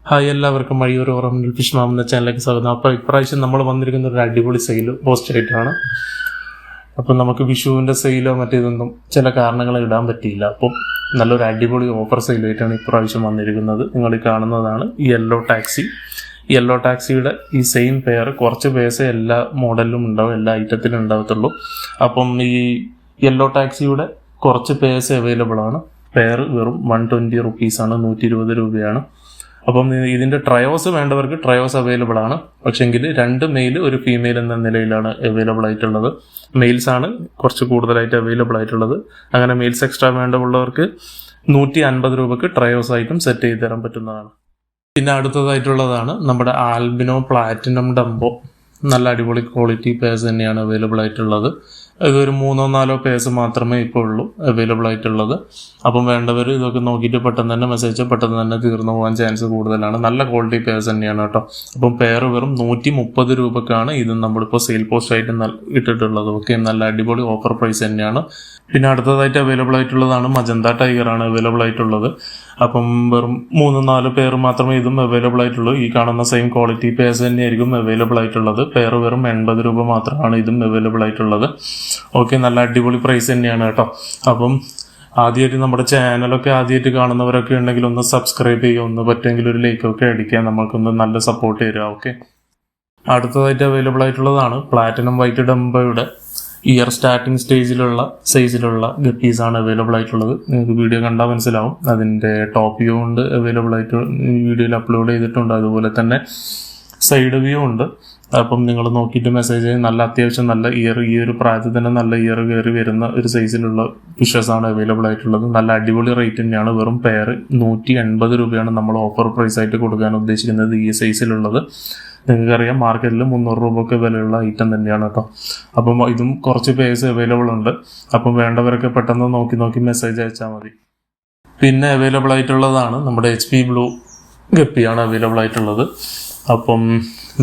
Hi, എല്ലാവർക്കും വഴിയൊരു ഓറമിൽ fish മാം എന്ന ചാനലിലേക്ക് സ്വാഗതം. അപ്പോൾ ഇപ്രാവശ്യം നമ്മൾ വന്നിരിക്കുന്ന ഒരു അടിപൊളി സെയിൽ പോസ്റ്റ് ആയിട്ടാണ്. അപ്പം നമുക്ക് വിഷുവിൻ്റെ സെയിലോ മറ്റേതൊന്നും ചില കാരണങ്ങൾ ഇടാൻ പറ്റിയില്ല. അപ്പം നല്ലൊരു അടിപൊളി ഓഫർ സെയിലായിട്ടാണ് ഇപ്രാവശ്യം വന്നിരിക്കുന്നത്. നിങ്ങൾ ഈ കാണുന്നതാണ് യെല്ലോ ടാക്സി. യെല്ലോ ടാക്സിയുടെ ഈ സെയിം പെയർ കുറച്ച് പേഴ്സേ എല്ലാ മോഡലിലും ഉണ്ടാവും, എല്ലാ ഐറ്റത്തിലും ഉണ്ടാവത്തുള്ളൂ. അപ്പം ഈ യെല്ലോ ടാക്സിയുടെ കുറച്ച് പേഴ്സ് അവൈലബിൾ ആണ്. പെയർ വെറും 120 റുപ്പീസാണ്, 120 രൂപയാണ്. അപ്പം ഇതിൻ്റെ ട്രയോസ് വേണ്ടവർക്ക് ട്രയോസ് അവൈലബിൾ ആണ്. പക്ഷെങ്കിൽ 2 മെയിൽ 1 ഫീമെയിൽ എന്ന നിലയിലാണ് അവൈലബിൾ ആയിട്ടുള്ളത്. മെയിൽസ് ആണ് കുറച്ച് കൂടുതലായിട്ട് അവൈലബിൾ ആയിട്ടുള്ളത്. അങ്ങനെ മെയിൽസ് എക്സ്ട്രാ വേണ്ടമുള്ളവർക്ക് 150 രൂപക്ക് ട്രയോസ് ആയിട്ടും സെറ്റ് ചെയ്ത് തരാൻ പറ്റുന്നതാണ്. പിന്നെ അടുത്തതായിട്ടുള്ളതാണ് നമ്മുടെ ആൽബിനോ പ്ലാറ്റിനം ഡംബോ. നല്ല അടിപൊളി ക്വാളിറ്റി പേഴ്സ് തന്നെയാണ് അവൈലബിൾ ആയിട്ടുള്ളത്. ഇതൊരു 3-4 പേഴ്സ് മാത്രമേ ഇപ്പോൾ ഉള്ളൂ അവൈലബിൾ ആയിട്ടുള്ളത്. അപ്പം വേണ്ടവർ ഇതൊക്കെ നോക്കിയിട്ട് പെട്ടെന്ന് തന്നെ മെസ്സേജ് പെട്ടെന്ന് തന്നെ തീർന്നു പോകാൻ ചാൻസ് കൂടുതലാണ്. നല്ല ക്വാളിറ്റി പേഴ്സ് തന്നെയാണ് കേട്ടോ. അപ്പം പെയർ വെറും 130 രൂപക്കാണ് ഇത് നമ്മളിപ്പോൾ സെയിൽ പോസ്റ്റ് ആയിട്ട് ഇട്ടിട്ടുള്ളത്. ഓക്കെ, നല്ല അടിപൊളി ഓഫർ പ്രൈസ് തന്നെയാണ്. പിന്നെ അടുത്തതായിട്ട് അവൈലബിൾ ആയിട്ടുള്ളതാണ് മജന്ത ടൈഗർ ആണ് അവൈലബിൾ ആയിട്ടുള്ളത്. അപ്പം വെറും 3-4 പേർ മാത്രമേ ഇതും അവൈലബിൾ ആയിട്ടുള്ളൂ. ഈ കാണുന്ന സെയിം ക്വാളിറ്റി പേഴ്സ് തന്നെയായിരിക്കും അവൈലബിൾ ആയിട്ടുള്ളത്. പെയർ വെറും 80 രൂപ മാത്രമാണ് ഇതും അവൈലബിൾ ആയിട്ടുള്ളത്. ഓക്കെ, നല്ല അടിപൊളി പ്രൈസ് തന്നെയാണ് കേട്ടോ. അപ്പം ആദ്യമായിട്ട് നമ്മുടെ ചാനലൊക്കെ ആദ്യമായിട്ട് കാണുന്നവരൊക്കെ ഉണ്ടെങ്കിൽ ഒന്ന് സബ്സ്ക്രൈബ് ചെയ്യുക, ഒന്ന് പറ്റുമെങ്കിൽ ഒരു ലൈക്കൊക്കെ അടിക്കുക, നമ്മൾക്കൊന്ന് നല്ല സപ്പോർട്ട് തരിക. ഓക്കെ, അടുത്തതായിട്ട് അവൈലബിൾ ആയിട്ടുള്ളതാണ് പ്ലാറ്റിനം വൈറ്റ് ഡംബോയുടെ ഇയർ സ്റ്റാർട്ടിങ് സ്റ്റേജിലുള്ള സൈസിലുള്ള ഗപ്പീസാണ് അവൈലബിൾ ആയിട്ടുള്ളത്. നിങ്ങൾക്ക് വീഡിയോ കണ്ടാൽ മനസ്സിലാവും. അതിൻ്റെ ടോപ്പ് വ്യൂ ഉണ്ട് അവൈലബിൾ ആയിട്ട് വീഡിയോയിൽ അപ്ലോഡ് ചെയ്തിട്ടുണ്ട്. അതുപോലെ തന്നെ സൈഡ് വ്യൂ ഉണ്ട്. അപ്പം നിങ്ങൾ നോക്കിയിട്ട് മെസ്സേജ് നല്ല അത്യാവശ്യം നല്ല ഇയർ, ഈ ഒരു പ്രായത്തിൽ തന്നെ നല്ല ഇയർ കയറി വരുന്ന ഒരു സൈസിലുള്ള ഫിഷസാണ് അവൈലബിൾ ആയിട്ടുള്ളത്. നല്ല അടിപൊളി റേറ്റ് തന്നെയാണ്. വെറും പെയർ 180 രൂപയാണ് നമ്മൾ ഓഫർ പ്രൈസ് ആയിട്ട് കൊടുക്കാൻ ഉദ്ദേശിക്കുന്നത് ഈ സൈസിലുള്ളത്. നിങ്ങൾക്കറിയാം മാർക്കറ്റിൽ 300 രൂപയ്ക്ക് വിലയുള്ള ഐറ്റം തന്നെയാണ് കേട്ടോ. അപ്പം ഇതും കുറച്ച് പേഴ്സ് അവൈലബിൾ ഉണ്ട്. അപ്പം വേണ്ടവരൊക്കെ പെട്ടെന്ന് നോക്കി മെസ്സേജ് അയച്ചാൽ മതി. പിന്നെ അവൈലബിൾ ആയിട്ടുള്ളതാണ് നമ്മുടെ HP ബ്ലൂ ഗപ്പിയാണ് അവൈലബിൾ ആയിട്ടുള്ളത്. അപ്പം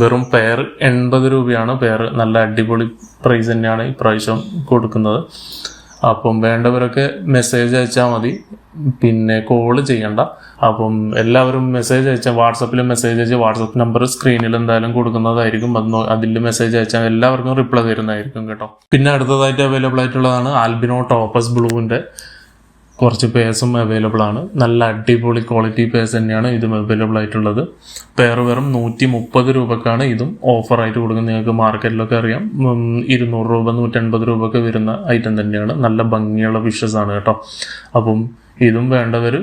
വെറും പെയർ 80 രൂപയാണ് പെയർ. നല്ല അടിപൊളി പ്രൈസ് തന്നെയാണ് ഇപ്രാവശ്യം കൊടുക്കുന്നത്. അപ്പം വേണ്ടവരൊക്കെ മെസ്സേജ് അയച്ചാൽ മതി, പിന്നെ കോള് ചെയ്യണ്ട. അപ്പം എല്ലാവരും മെസ്സേജ് അയച്ചാൽ വാട്സപ്പിൽ മെസ്സേജ് അയച്ചാൽ വാട്സപ്പ് നമ്പർ സ്ക്രീനിൽ എന്തായാലും കൊടുക്കുന്നതായിരിക്കും. അതിൽ മെസ്സേജ് അയച്ചാൽ എല്ലാവർക്കും റിപ്ലൈ തരുന്നതായിരിക്കും കേട്ടോ. പിന്നെ അടുത്തതായിട്ട് അവൈലബിൾ ആയിട്ടുള്ളതാണ് ആൽബിനോ ടോപ്പസ് ബ്ലൂവിൻ്റെ കുറച്ച് പേഴ്സും അവൈലബിൾ ആണ്. നല്ല അടിപൊളി ക്വാളിറ്റി പേഴ്സ് തന്നെയാണ് ഇതും അവൈലബിൾ ആയിട്ടുള്ളത്. പെയർ വെറും 130 രൂപക്കാണ് ഇതും ഓഫറായിട്ട് കൊടുക്കുന്നത്. നിങ്ങൾക്ക് മാർക്കറ്റിലൊക്കെ അറിയാം 200 രൂപ 180 രൂപയൊക്കെ വരുന്ന ഐറ്റം തന്നെയാണ്. നല്ല ഭംഗിയുള്ള ഫിഷസ് ആണ് കേട്ടോ. അപ്പം ഇതും വേണ്ടവർ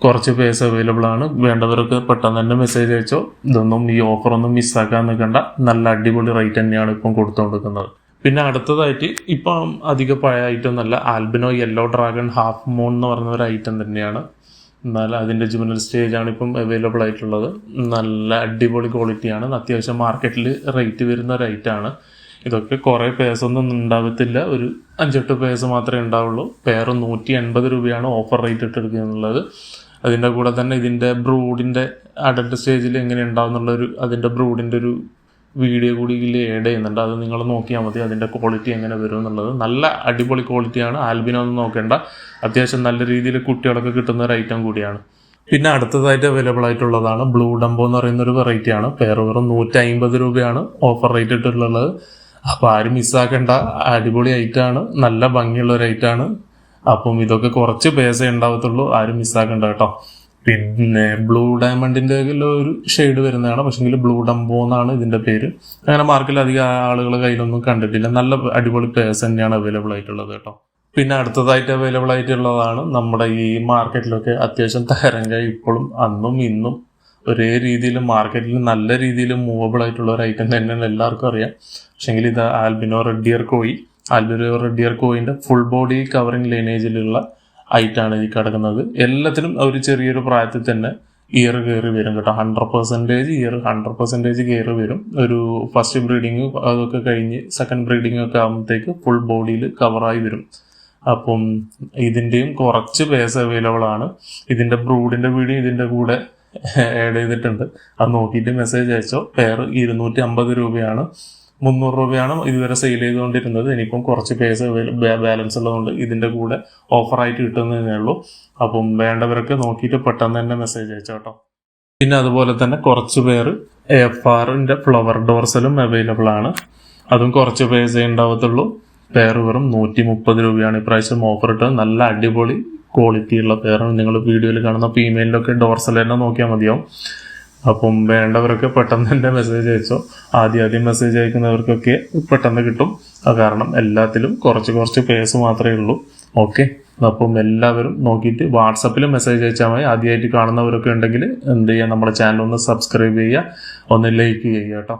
കുറച്ച് പേഴ്സ് അവൈലബിൾ ആണ്. വേണ്ടവർക്ക് പെട്ടെന്ന് തന്നെ മെസ്സേജ് അയച്ചോ. ഇതൊന്നും ഈ ഓഫറൊന്നും മിസ്സാക്കാൻ നിൽക്കണ്ട. നല്ല അടിപൊളി റേറ്റ് തന്നെയാണ് ഇപ്പം കൊടുത്തുകൊണ്ടിരിക്കുന്നത്. പിന്നെ അടുത്തതായിട്ട് ഇപ്പം അധികം പഴയ ഐറ്റം എന്നല്ല, albino yellow dragon half moon എന്ന് പറയുന്ന ഒരു ഐറ്റം തന്നെയാണ്. എന്നാൽ അതിൻ്റെ ജുവനൽ സ്റ്റേജാണ് ഇപ്പം അവൈലബിൾ ആയിട്ടുള്ളത്. നല്ല അടിപൊളി ക്വാളിറ്റിയാണ്. അത്യാവശ്യം മാർക്കറ്റിൽ റേറ്റ് വരുന്ന ഒരു ഐറ്റമാണ്. ഇതൊക്കെ കുറേ പേഴ്സൊന്നും ഉണ്ടാവത്തില്ല, ഒരു 5-8 പേഴ്സ് മാത്രമേ ഉണ്ടാവുള്ളൂ. പെയർ 180 രൂപയാണ് ഓഫർ റേറ്റ് ഇട്ടെടുക്കുന്നുള്ളത്. അതിൻ്റെ കൂടെ തന്നെ ഇതിൻ്റെ ബ്രൂഡിൻ്റെ അഡൽട്ട് സ്റ്റേജിൽ എങ്ങനെ ഉണ്ടാവുന്നുള്ളൊരു അതിൻ്റെ ബ്രൂഡിൻ്റെ ഒരു വീഡിയോ കൂടി ഇതിൽ ആഡ് ചെയ്യുന്നുണ്ട്. അത് നിങ്ങൾ നോക്കിയാൽ മതി അതിൻ്റെ ക്വാളിറ്റി എങ്ങനെ വരും എന്നുള്ളത്. നല്ല അടിപൊളി ക്വാളിറ്റിയാണ്. ആൽബിനോ ഒന്നും നോക്കേണ്ട, അത്യാവശ്യം നല്ല രീതിയിൽ കുട്ടികളൊക്കെ കിട്ടുന്ന ഒരു ഐറ്റം കൂടിയാണ്. പിന്നെ അടുത്തതായിട്ട് അവൈലബിൾ ആയിട്ടുള്ളതാണ് ബ്ലൂ ഡംബോ എന്ന് പറയുന്ന ഒരു വെറൈറ്റിയാണ്. പെയർ വെറും 150 രൂപയാണ് ഓഫർ റേറ്റ് ഇട്ടിട്ടുള്ളത്. അപ്പോൾ ആരും മിസ്സാക്കേണ്ട, അടിപൊളി ഐറ്റമാണ്, നല്ല ഭംഗിയുള്ള ഒരു ഐറ്റമാണ്. അപ്പം ഇതൊക്കെ കുറച്ച് പേഴ്സേ ഉണ്ടാവത്തുള്ളൂ, ആരും മിസ്സാക്കേണ്ട കേട്ടോ. പിന്നെ ബ്ലൂ ഡയമണ്ടിൻ്റെ ഒരു ഷെയ്ഡ് വരുന്നതാണ്, പക്ഷെങ്കിൽ ബ്ലൂ ഡംബോ എന്നാണ് ഇതിൻ്റെ പേര്. അങ്ങനെ മാർക്കറ്റിൽ അധികം ആളുകൾ കയ്യിലൊന്നും കണ്ടിട്ടില്ല. നല്ല അടിപൊളി പേഴ്സ് തന്നെയാണ് അവൈലബിൾ ആയിട്ടുള്ളത് കേട്ടോ. പിന്നെ അടുത്തതായിട്ട് അവൈലബിൾ ആയിട്ടുള്ളതാണ് നമ്മുടെ ഈ മാർക്കറ്റിലൊക്കെ അത്യാവശ്യം തരംഗ ഇപ്പോഴും അന്നും ഇന്നും ഒരേ രീതിയിൽ മാർക്കറ്റിൽ നല്ല രീതിയിൽ മൂവബിൾ ആയിട്ടുള്ള ഒരു ഐറ്റം തന്നെയാണ്, എല്ലാവർക്കും അറിയാം. പക്ഷെങ്കിൽ ഇത് albino red ear koi. Albino red ear കോയിൻ്റെ ഫുൾ ബോഡി കവറിങ് ലൈനേജിലുള്ള ഐറ്റാണ് ഈ കിടക്കുന്നത്. എല്ലാത്തിനും ഒരു ചെറിയൊരു പ്രായത്തിൽ തന്നെ ഇയർ കയറി വരും കേട്ടോ. 100% ഇയർ 100% കയറി വരും. ഒരു ഫസ്റ്റ് ബ്രീഡിങ് അതൊക്കെ കഴിഞ്ഞ് സെക്കൻഡ് ബ്രീഡിങ് ഒക്കെ ആകുമ്പോഴത്തേക്ക് ഫുൾ ബോഡിയിൽ കവറായി വരും. അപ്പം ഇതിൻ്റെയും കുറച്ച് പേഴ്സ് അവൈലബിൾ ആണ്. ഇതിൻ്റെ ബ്രൂഡിൻ്റെ വീഡിയോ ഇതിൻ്റെ കൂടെ ആഡ് ചെയ്തിട്ടുണ്ട്. അത് നോക്കിയിട്ട് മെസ്സേജ് അയച്ചോ. പെയർ 250 രൂപയാണ്. 300 രൂപയാണ് ഇതുവരെ സെയിൽ ചെയ്തുകൊണ്ടിരുന്നത്. ഇനിയിപ്പം കുറച്ച് പേഴ്സ് ബാലൻസ് ഉള്ളതുകൊണ്ട് ഇതിൻ്റെ കൂടെ ഓഫറായിട്ട് കിട്ടുന്നതേ ഉള്ളൂ. അപ്പം വേണ്ടവരൊക്കെ നോക്കിയിട്ട് പെട്ടെന്ന് തന്നെ മെസ്സേജ് അയച്ചോ കേട്ടോ. പിന്നെ അതുപോലെ തന്നെ കുറച്ച് പേര് AFRന്റെ ഫ്ലവർ ഡോർസലും അവൈലബിൾ ആണ്. അതും കുറച്ച് പേഴ്സേ ഉണ്ടാവത്തുള്ളൂ. പെയർ വെറും 130 രൂപയാണ് ഇപ്രാവശ്യം ഓഫർ ഇട്ടത്. നല്ല അടിപൊളി ക്വാളിറ്റി ഉള്ള പെയറാണ്. നിങ്ങൾ വീഡിയോയിൽ കാണുന്ന ഫീമെയിലൊക്കെ ഡോർസൽ തന്നെ നോക്കിയാൽ മതിയാവും. അപ്പം വേണ്ടവരൊക്കെ പെട്ടെന്ന് തന്നെ മെസ്സേജ് അയച്ചോ. ആദ്യം മെസ്സേജ് അയക്കുന്നവർക്കൊക്കെ പെട്ടെന്ന് കിട്ടും. കാരണം എല്ലാത്തിലും കുറച്ച് പേഴ്സ് മാത്രമേ ഉള്ളൂ. ഓക്കെ, അപ്പം എല്ലാവരും നോക്കിയിട്ട് വാട്സപ്പിൽ മെസ്സേജ് അയച്ചാൽ മതി. ആദ്യമായിട്ട് കാണുന്നവരൊക്കെ ഉണ്ടെങ്കിൽ എന്ത് ചെയ്യുക, നമ്മുടെ ചാനൽ ഒന്ന് സബ്സ്ക്രൈബ് ചെയ്യുക, ഒന്ന് ലൈക്ക് ചെയ്യുക കേട്ടോ.